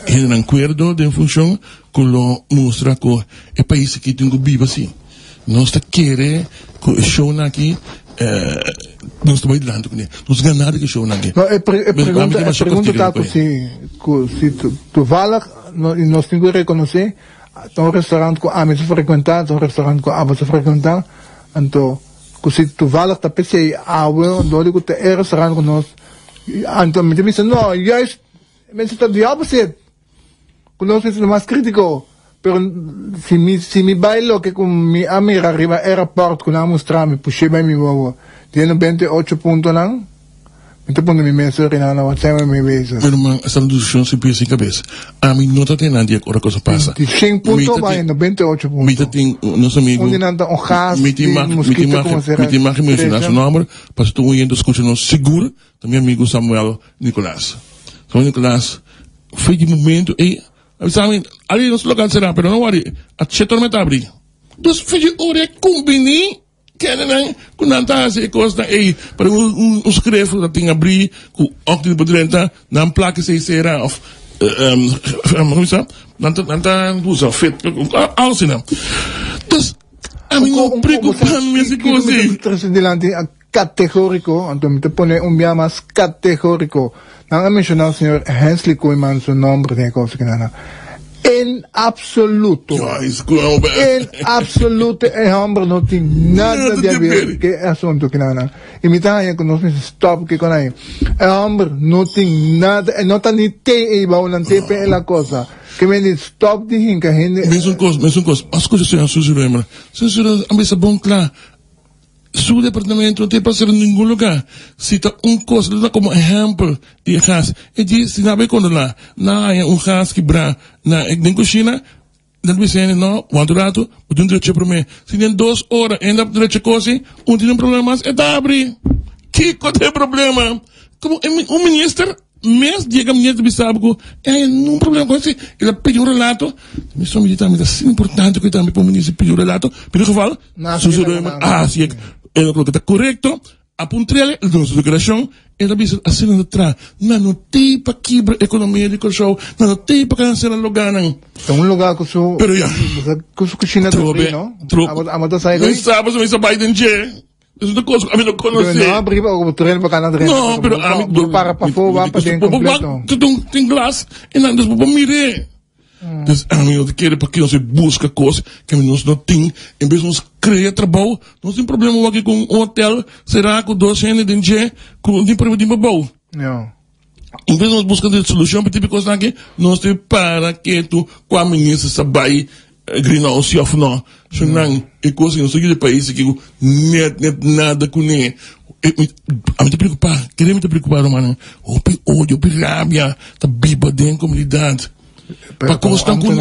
em acordo de função com lo mostra que é país que tem que viver assim. nós te querer show aqui nós estamos bailando com ele nós ganhamos que show aqui pergunta tá se tu fala nós temos que reconhecer um restaurante com a mesa frequentar um restaurante com a você frequentar então se tu fala tá pensei dole que é restaurante com nós então me diz não yes mas está diabo você conosco é mais crítico pero se me bailo que com minha amiga arriba aeroporto com a mostrar me puxei bem me voa tiene 28 pontos não então quando me meso na WhatsApp me vejo pero man essa redução se pensa em cabeça a mim não tá tendo nada agora coisa passa 100 pontos vai no 28 pontos me tem nosso amigo onde não tá gas me tem mencionar seu nome para estou indo escutar seguro também amigo Samuel Nicolás foi de momento e sabe ali nos lugares será pero não worry a setor me tá abrir dos fez hora combini que não com nada se costa e para escrever da tem abrir com octo de podrenta na placa se será of como isso nanta usa feito algo não dus a mim não preocupa-me essa coisa delante categórico então me te pone dia mais categórico não é mencionar o senhor Hensley Koeman seu nome tem coisa que não em absoluto é homem não tem nada de a ver que é assunto que não e me tá aí com nós stop que com aí é homem não tem nada não tá nem tem e vai não tem pela coisa que me diz stop de hinca mesmo coisa as coisas são sugerem a mesa bom claro su departamento não tem para ser em nenhum lugar cita coisa como exemplo de gas e diz se sabe quando lá na gas que bra na cozinha não me sei não quanto rato o direito para mim se tem 2 horas ainda direito coisa tem problema mais é da abrir que tem problema como o ministro mês chega ministro de sabe que não problema com isso ele pediu relato me só me diz também assim importante que também para o ministro pediu relato pelo que fala se é o que está correto apuntar a nossa declaração ela diz assim não atrás não tem para quebrar a economia de show não tem para cancelar lugar não é lugar que su pero ya que su cozinha do não a sai não sabe se vai Biden je isso é coisa a mim não conhece não abrir o treino para canal não pero a mim para fora para dentro completo tem glass e não desculpa mire dus amigo de querer para que nós busca coisas que nós não tem em vez de nós criar trabalho nós tem problema aqui com um hotel será com 2 anos de dia com de problema de babau não em vez de nós buscar de solução para tipo coisa aqui nós tem para que tu com a ministra sabai greenhouse of no não e coisa não sei de país que net nada com nem a mim te preocupar queremos te preocupar mano o ódio rabia tá biba dentro da comunidade para constar com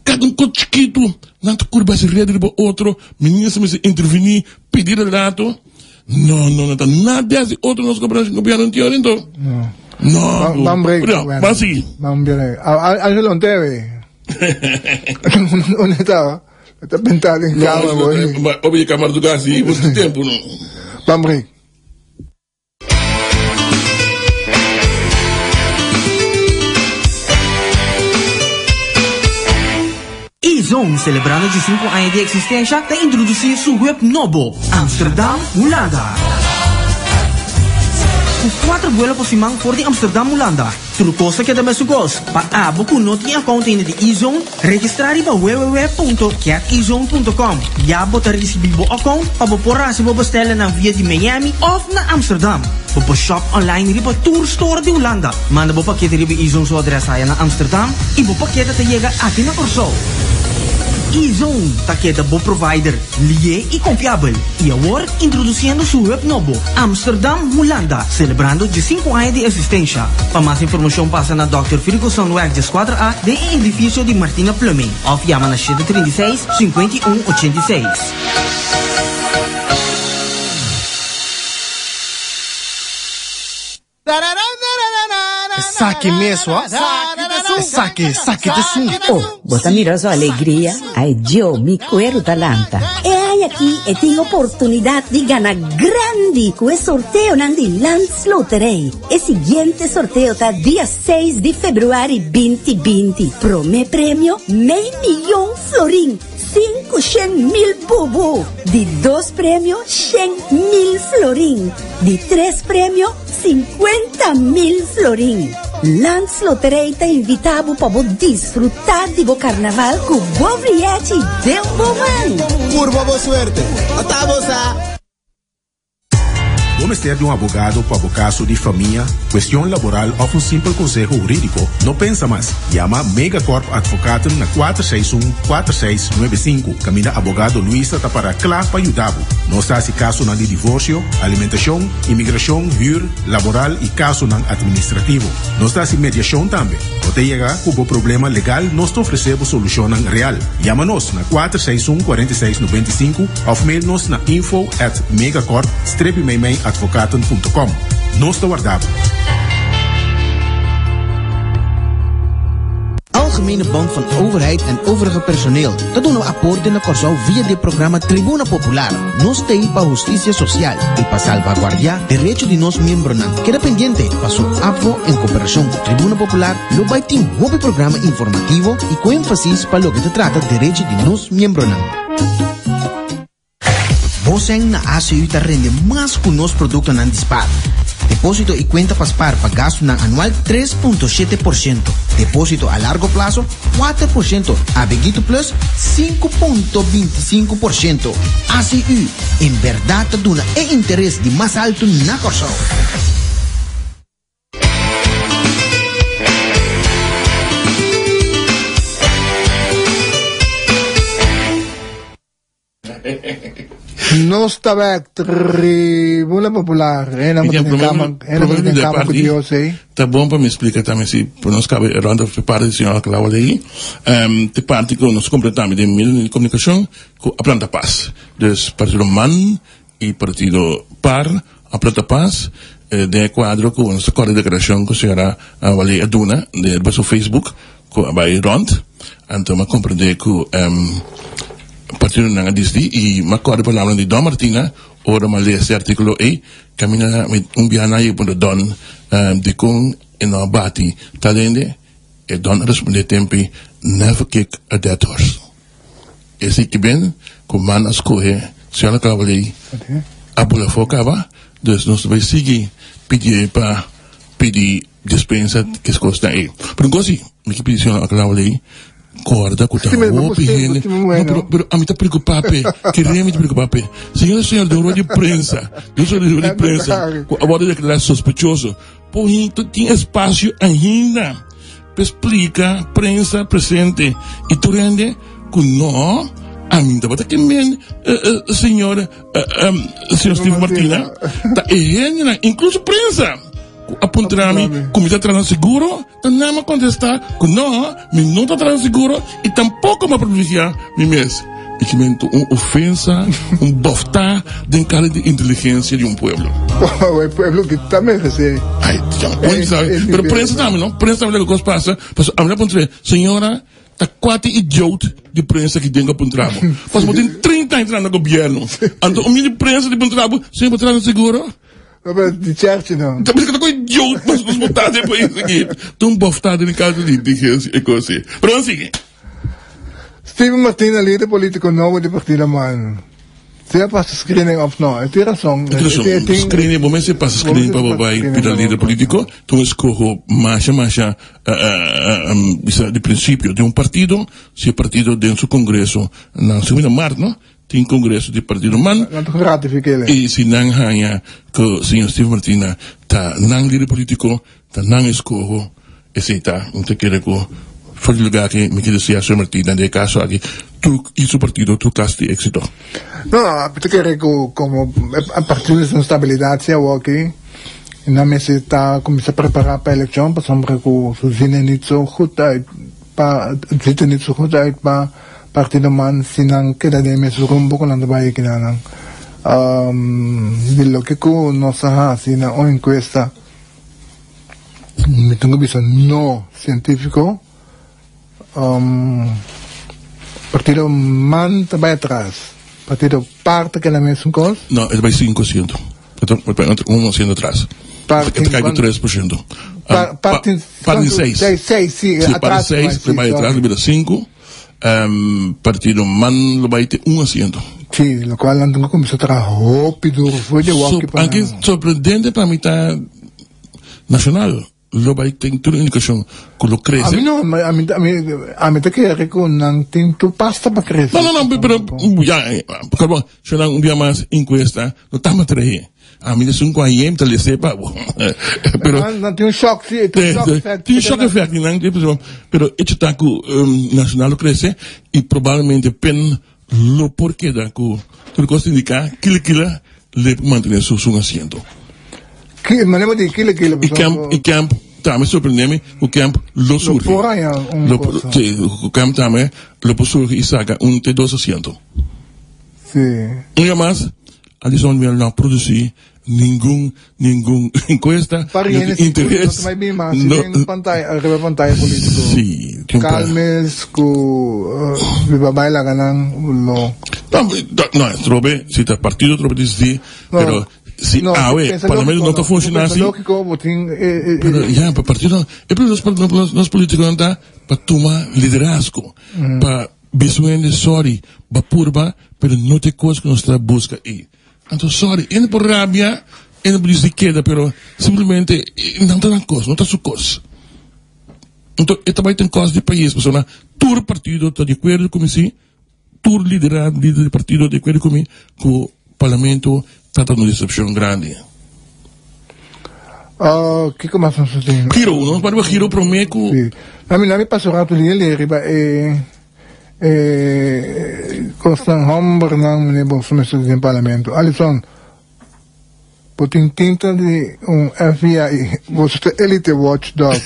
cada chiquito não te curva se rede para outro menino se intervenir pedir relato não tá nada desse outro nosso governo não tinha então não vamos ver Ángel não teve onde estava está pintado em cama ouvi câmara do gás e muito tempo não vamos ver Izon, celebrando de 5 anos de existência, tem introduzido seu web novo, Amsterdam Holanda. Com 4 vuelos por semana por de Amsterdam Holanda. Tudo coisa que também sugos. Para abo que não tem conta ainda de Izon, registrar para www.catizon.com. Já botar receber o account para poder se bestellen na via de Miami of na Amsterdam. Para shop online riba tour store de Holanda. Manda bo pakete riba Izon so adres aí na Amsterdam e bo pakete te chega aqui na Corso. Izon, taqueta bo provider, lié e confiável. E agora, introduzindo seu web novo, Amsterdam Holanda, celebrando de 5 anos de existência. Para mais informação, passa na Dr. Ferguson Weg de Squadra A, de edifício de Martina Plumbing, of chama na 736-5186. Saque mesmo, ó. Saque de som. Oh, bota miroso alegria. Ai, Dio, mi cuero talanta. E hai aqui e tem oportunidade de ganhar grande com o sorteio de Lands Lottery. O seguinte sorteio está dia 6 de fevereiro 2020. Prome prêmio, $500,000 florim. 500,000 bubu. De 2 premios, 100,000 florín. De 3 premios, 50,000 florín. Lands Loterij te invitamos para disfrutar de bo carnaval con Bobriachi de Boman. Curva boa suerte. Atamos a... Vamos ter de um advogado para o caso de família, questão laboral ou um simples conselho jurídico? Não pensa mais. Llama Megacorp Advocato na 461-4695. Camina advogado Luisa tá para claro para ajudar. Não está se caso de divórcio, alimentação, imigração, huur, laboral e caso não administrativo. Não está se mediação também. Pode chegar com o problema legal, nós oferecemos solução real. Llama-nos na 461-4695 ou mail-nos na info@megacorp-advocaten.com. Nós te guardamos. Algemene Bond van Overheid en overige personeel. Dat doen we aporte na Corsau via de programa Tribuna Popular. Nos te para justicia social y para salvaguardar derecho de nos miembros que pendiente para su afro en cooperación con Tribuna Popular. Lo va a tener un programa informativo y con énfasis para lo que se trata derecho de nos miembros. Vos en la ACU te rende más con los productos en dispar. Depósito y cuenta PASPAR para gasto anual 3.7%. Depósito a largo plazo 4%. A Beguito Plus 5.25%. ACU, en verdad te da el interés de más alto na Corsau. No estaba Tribuna Popular. Está bom para me explicar também se por nós cabe ronda prepara de senhora Cláudia aí. Te parte que nós completamos de meio de comunicação com a Planta Paz. Dus Partido MAN e Partido PAR, a Planta Paz, de quadro com nossa corda de declaração que será a Vale Aduna, de seu Facebook, com a Bai Rond. Então, eu compreendo que partido nang disdi e macor palavra de Dom Martina ora mal esse artículo e camina um biana e por Don de com en abati talende e Don responde tempi never kick a dead horse esse que bem com manas corre se ela cavali a bula focava dus nós vai seguir pedir dispensa que custa aí por assim me que pediu a cavali corda com o pihene pero a mim tá preocupado queremos preocupar senhor de rua de prensa agora de que sospechoso porém tu tem espaço ainda para explicar prensa presente e tu rende com não a mim tá bota que men senhor Steve Martina tá incluso prensa apuntar-me como está trazendo seguro, não me contestar, não, me não está trazendo seguro e tampouco me providenciar me mês. Picimento, ofensa, boftar de cara de inteligência de pueblo. O pueblo que também recebe. Ai, pero prensa também, não? Prensa também é o que passa. A minha ponte, senhora, tá quase idiota de prensa que tem que apuntar. Mas tem 30 anos entrando no governo. Então, o minha prensa de apuntar, sempre trazendo seguro. De church não. Tapi kata kau idiot mas botar depois aqui. Tão boftada em casa de inteligência e coisa. Pronto, sigue. Steve Martina, líder político novo de Partido MAN. Você passa screening of não? Tem razão. Screening, momento você passa screening para babai para líder político. Tu escolhe mais de princípio de partido, se partido dentro do congresso na segunda março, não? Tem congresso de Partido MAN e se não hanya que o senhor Steve Martina tá não líder político tá não escolho esse tá não te quer que for lugar que me quer dizer senhor Martina de caso aqui tu e seu partido tu classe de éxito não te quer que como a partir de sua estabilidade se o aqui na mesa está começa a preparar para a eleição para sombra com o zine niet zo goed uit para zitten niet zo goed uit para Partido MAN sinang queda de mes rumbo con la baie que nan de lo que con nos ha sina o encuesta me tengo visto no científico Partido MAN está para atrás Partido parte que la mes un cos no es by 5% uno siendo atrás parte cai com 3% parte 6 sí, atrás 6 vai atrás libera 5 partido man lo va a ir un asiento. Sí, lo cual ando começou a trabalhar rápido, foi de walk para. Aqui sorprendente para mim tá nacional. Lo vai ter toda indicação que lo cresce. A mim não, a mim tá querendo que não tem tu pasta para crescer. Não, pero já, porque se não dia mais encuesta, não tá mais trazer. A mim é um coiem, tá sepa. Pero não tem choque, sim, tem choque effect, não tem pessoa. Pero este tá que nacional cresce e provavelmente pen lo porquê da que tudo costa indicar que le manter su asiento. Que maneira de que e camp também surpreende-me o camp lo surge. O camp também lo surge e saca tem 2 asientos. Sim. E mais, Alisson não produzir nenhum encuesta de interesse. No pantalla político. Sim. Calmes viva baila ganan lo. No, trobe, si el partido trobe dice, pero si parlamento no está funcionando así. Pero ya, el partido, los políticos andan para tomar liderazgo, para visualizar sorry, para purba, pero no te cosas que nos busca ahí. Entonces, sorry, en por rabia, en por izquierda, pero simplemente no está la cosa, no está su cosa. Entonces, esta va a tener cosas de país, pues una tour partido está de acuerdo con sí, tour líder de partido de acuerdo con mí, que el parlamento está dando una decepción grande. ¿Qué más nos sucede? Giro, ¿no? Para giro promeco. Sí. A mí me pasó rato de arriba, Constant Humber ng minibos en parlamento. Alisson, puting tinta de FBI, vosotros elite watchdogs.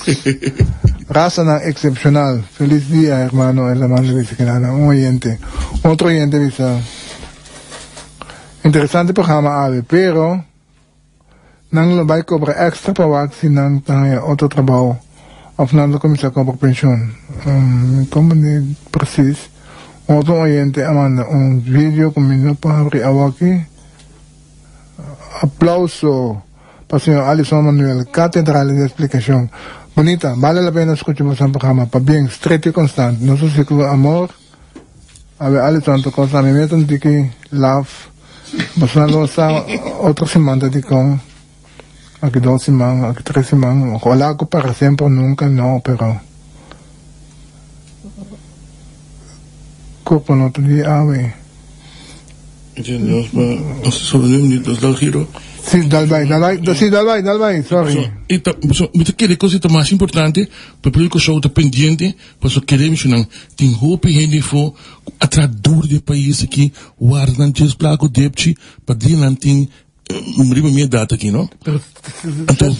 Raza ng excepcional. Feliz día, hermano, el hermano de Vicequilana. Un oyente. Otro oyente dice, interesante programa, Ave, pero nang lo vai cobra extra pa vaccine ng otro trabajo. Of nando comisa cobra pensión. Como ni precis. Otro oyente, Amanda, un video con mi no para abrir aquí. Aplauso para señor Alisson Manuel, catedral de explicación. Bonita, vale la pena escuchar el programa, para bien, estrecho y constante. No sé si con amor. A ver, Alisson, tu cosa, me meto en tiki, love. Pasando otra semana de con. Aquí 2 semanas, aquí 3 semanas. Ojalá que para siempre, nunca, no, pero. Corpo no te di ave. Entiendes, no se sobreviven ni los giro. Sí, dal vai, sorry. Então, querer coisa mais importante, para o público show está pendente, para o queremos não tem roupa e gente for a traduzir do país aqui, guardam dias placo depte, para dia não tem riba minha data aqui, não? Então,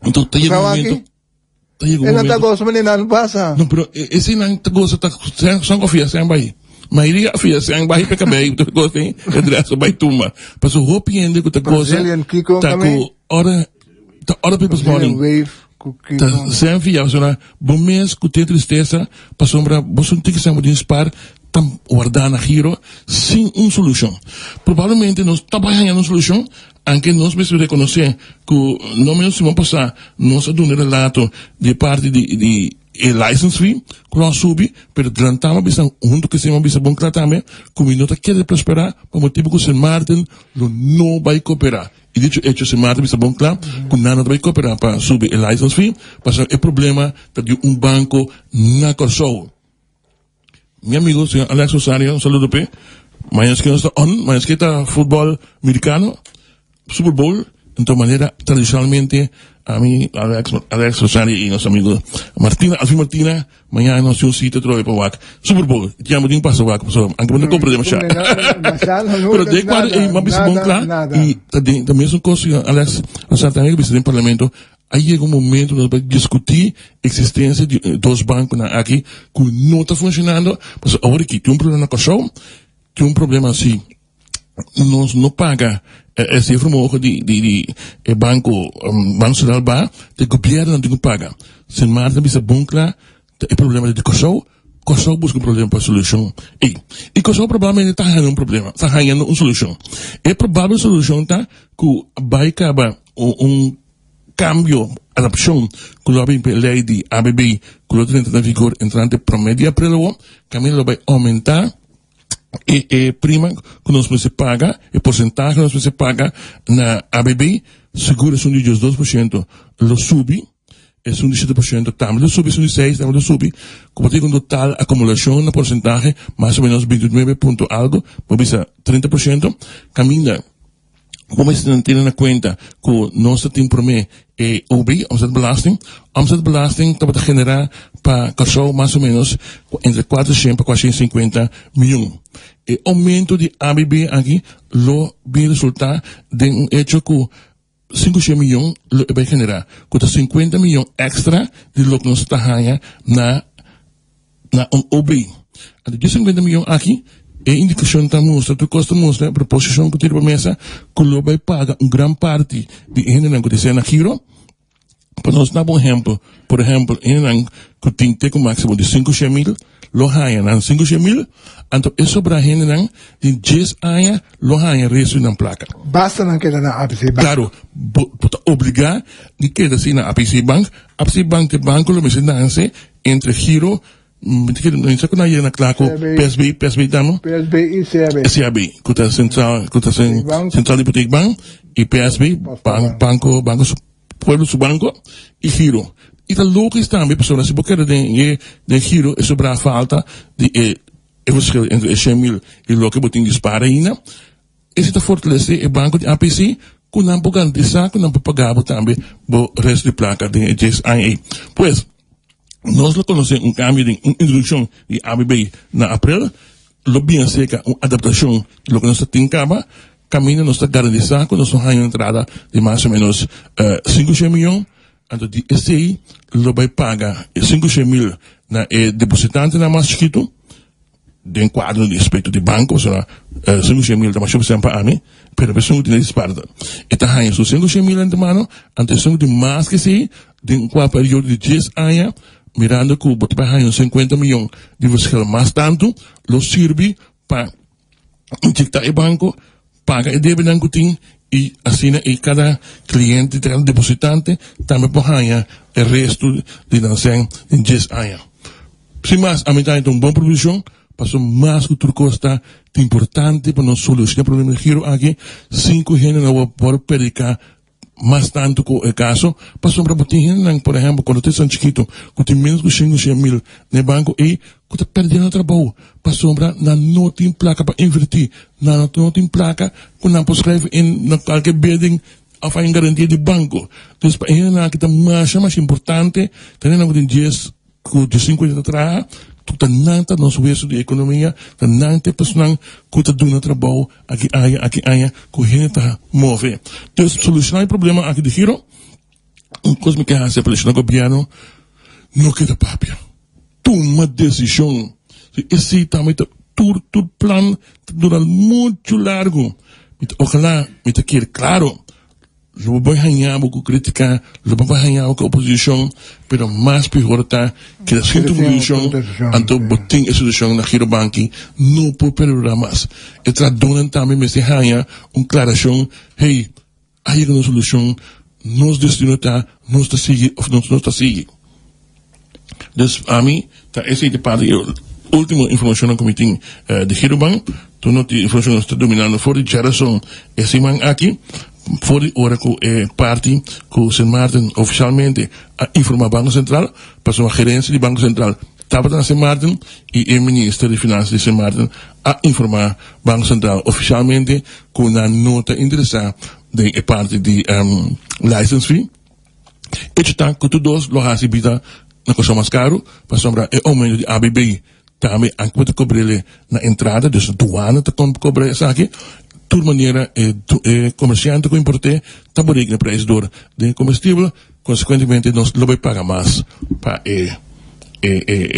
então tem um momento. Não tá gosto, mas não passa. Não, pero esse não tá gosto, tá só confia, sem vai. Maioria fia sem baixo para cabelo, tu gosta hein? Adresso vai tuma. Mas o roupa ainda que tu gosta. Tá com hora people's morning. Tá sem fia, so na bom mês que tem tristeza, para sombra, você tem que ser muito inspirado, tam guardar na giro sem solução. Provavelmente nós trabalhamos em solução, anche nós precisamos reconhecer que no mês semana passada nós deu um relato de parte de license fee, que nós subi, pero adelantamos bisa junto que se uma bisa bom também, como não tá querendo prosperar, por motivo que San Martin não vai cooperar. E dicho hecho, San Martin bisa bom claro, que não vai cooperar para subir o license fee, para o problema de banco na Corsou. Meu amigo, senhor Alex Rosario, saludo pe. Mas que nós está mas que está futebol americano, Super Bowl, então maneira tradicionalmente a mí, Alex Rosario y nuestro amigo Alfie Martina, mañana nos dio un sitio para WAC. Super Bowl, ya me dio un paso WAC, aunque no compre demasiado. Pero de cuando hay más visión claro, y también son cosas, Alex Rosario también que visité en Parlamento, ahí llega un momento donde va a discutir existencia de 2 bancos aquí que no está funcionando, pues ahora que tiene un problema con show, tiene un problema así. No paga esse vermogen die banco central ba de gobierno não paga. Sem mais não bisa bom claro o problema de Kosovo busca problema para solução. E Kosovo provavelmente está ganhando problema, está ganhando solução. É provável solução tá que vai acabar cambio adaptación que lo había ley de ABB que lo tiene en vigor entrante promedio april también lo va a aumentar prima que nos se paga el porcentaje que nos se paga na ABB seguro es un 2%, lo sube es un 17%, también lo sube es un 16%, también lo sube como tiene un total acumulación de porcentaje más o menos 29 punto algo, pues a 30%, camina. Vamos a tener en cuenta que nuestro tiempo OB, omzetbelasting, dat generar para caso más o menos entre 400 a 450 millones. El aumento de ABB aquí lo va a resultar de un hecho que 500 millones lo va a generar, con 50 millones extra de lo que nos está na un OB. De 50 millones aquí, a indicação está mostra, tu costa mostra, a proposição que tira para a mesa, que lo vai pagar gran parte de gente que diz na giro, para nós dar um exemplo, por exemplo, gente que tem com máximo de 500 mil, lo haya na 500 mil, então é sobre a gente de 10 anos, lo haya resto na placa. Basta não queda na APC Bank. Claro, pode obrigar de queda assim na APC Bank de banco, lo mencionasse entre giro, não sei como é na claco PSB damo PSB e CAB que tá central de Hypotheek Bank e PSB banco Pueblo su banco e giro e tá logisch também pessoas se porque de giro é sobre a falta de verschil entre 100 mil e lo que botin dispara ainda esse tá fortalecer o banco de APC com não garantizar com não pagar também o resto de placa de GSIA pues nós lo conocemos un cambio de introducción de ABB na april, lo bien seca una adaptación de lo que nos tincaba, camino nos está garantizado con nuestro año de entrada de más o menos 500 millones, entonces de SI lo va a pagar 500 mil na depositante na más chiquito, de enquadro de aspecto de banco, o sea, 500 mil da más sempre a mí, pero a pessoa tiene disparada. Esta año son 500 mil en mano, antes son de más que sí, de un período de 10 años, mirando que você vai ganhar 50 milhões de verschil mais tanto, lo sirve para injectar o banco, paga o débito que tem e assim cada cliente, cada depositante também pode ganhar o resto de dançar em 10 anos. Sem mais, a metade tem uma boa produção, passou mais que tudo custa importante para nós solucionar o problema de giro aqui, 5 gente não vão perder más tanto que el caso, pasó para botín, por ejemplo, cuando ustedes son chiquitos, que tienen menos de 500 mil en el banco y que te perdieron el trabajo, pasó para no tiene placa para invertir, no tiene placa, que no puede escribir en cualquier bidding, o en garantía de banco. Entonces, para ellos, que es más importante, tener algo de 10, de 50 atrás, tu nanta nos hueso de economia, ta nanta personal que ta duna trabalho aqui aya, que gente ta move. Então, solucionar o problema aqui de giro, coisa que hace para o governo, não queda papel. Toma decisão. Esse também todo plan dura muito largo. Ojalá, me te quede claro. Lo voy a ganhar com crítica, lo voy a ganhar com oposição, pero mais pior está que a sua oposição, então botem a solução na Giro Banki, não pode perder mais. E traduzem também me se ganha uma declaração, hey, aí uma solução, nos destino está, nos está seguindo, ou não está seguindo. Então, a mim, tá essa é a parte, a última informação que eu tenho de Giro Bank, tu não tem informação que está dominando fora de geração, esse man aqui, voor die hora que parte que o Sint Maarten oficialmente informa Banco Central, passou a gerência do Banco Central estava na Sint Maarten e o ministro de Finanças de Sint Maarten a informar Banco Central oficialmente com uma nota interessada de parte de license fee. E está que todos lo recebida na coisa mais caro, passou para o aumento de ABB também a quanto cobrir na entrada, dus a douane te cobrir essa aqui. De maneira, comerciante que importe, taburik na preço de combustível, consequentemente, nós não vai pagar mais para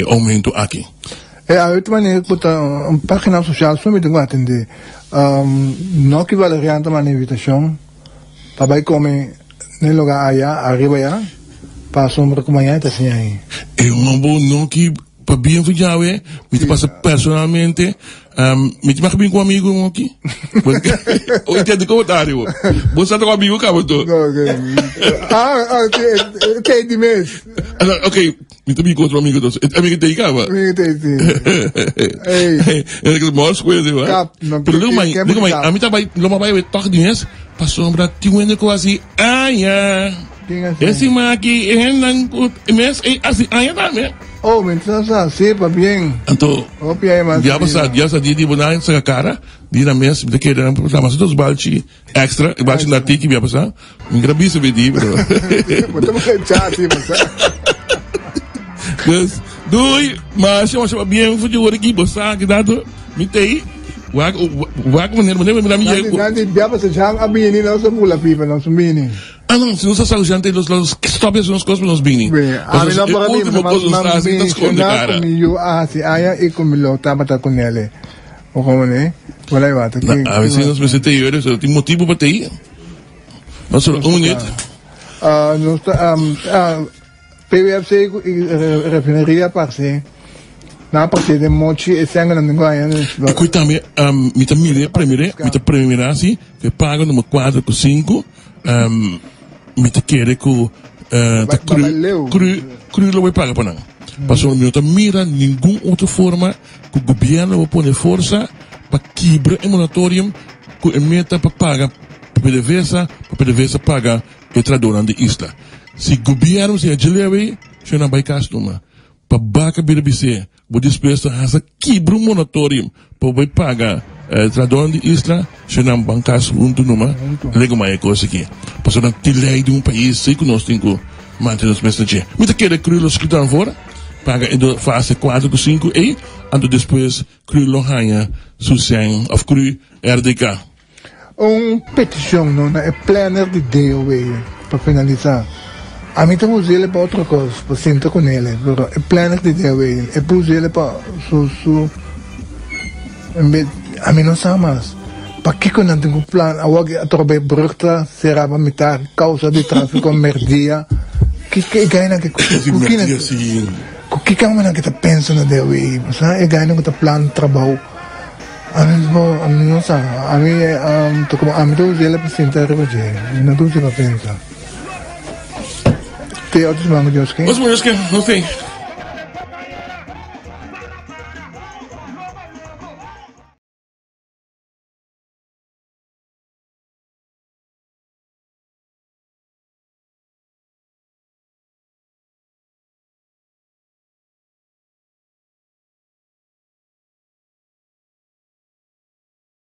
o aumento aqui. A outra maneira que uma página social só me tem que atender, não que vale a uma invitação, para vai comer no lugar aí, arriba aí, para sombra como aí, tá assim aí. É uma boa não que para bem vigiar, me passa personalmente, Me mag bem com um amigo aqui? Ou entende comentário? Você tá com um amigo, cara, tô? Ok, de mês. Ok, me também encontro um amigo doce. Amigo tem, cara? Amigo tem, sim. Ei. É que maior coisa, né? Cap, não, Pero liga mãe, a mim também, não vai toque de mês, passou pra ti ainda com assim, esse man aqui, mês, assim, também. Oh, mientras así, pa bien. Então, já passar dia de bonar essa cara, dia na mês, de que era mas todos balde extra, balde na tiki, já passar, me grabi se vedi, bro. Estamos fechados, sim, mas mas chama bem, foi de hora aqui, bossa, que dado, me tem. Wag maneira na minha. Nanti dia passar já a bini não se mula pipa, não se bini. Não, se não se sabe gente los que stop as coisas nos bini. A mim não para mim, mas não esconde cara. Comigo se aya e comilo tava com ele. O como né? Vai lá bata. A ver se nós me sente eu, só tem motivo para ter. Mas só minuto. Não está PWC refineria parce. Na parte de mochi e sangue não ganha. Aqui também, me primeira assim, que paga numa 4 com 5, me te quer que cru lo vai pagar para não. Passou me mira nenhuma outra forma que o governo vai pôr força para quebrar o moratório que meta para pagar para PDVSA paga o trador de isla. Se o governo se agilha, você não vai casar para baca BDBC, vou despesa essa quebra o moratório para pagar trador de isla, você não vai casar numa legal mais coisa aqui. Passou na lei de país, sei que nós temos que manter os mensageiros. Muita queira cruel escutar fora, paga em fase 4 com 5 e ando depois cruel ganha sucessão of cruel RDK. Petição não é planner de DOE para finalizar. A mim estamos ele para outra coisa, para sentar com ele. É planner de DOE, é pus ele para a mim não sabe mais. Para que não tem um plano? A tropa bruta será para mitar causa de tráfico merdia. Que ganha que que não está pensando na DOE, é ganha que está plano de trabalho. A mim não sabe. A mim estamos ele para sentar com ele. Não estou para pensar. Tem outros mangos de Os mangos que não tem.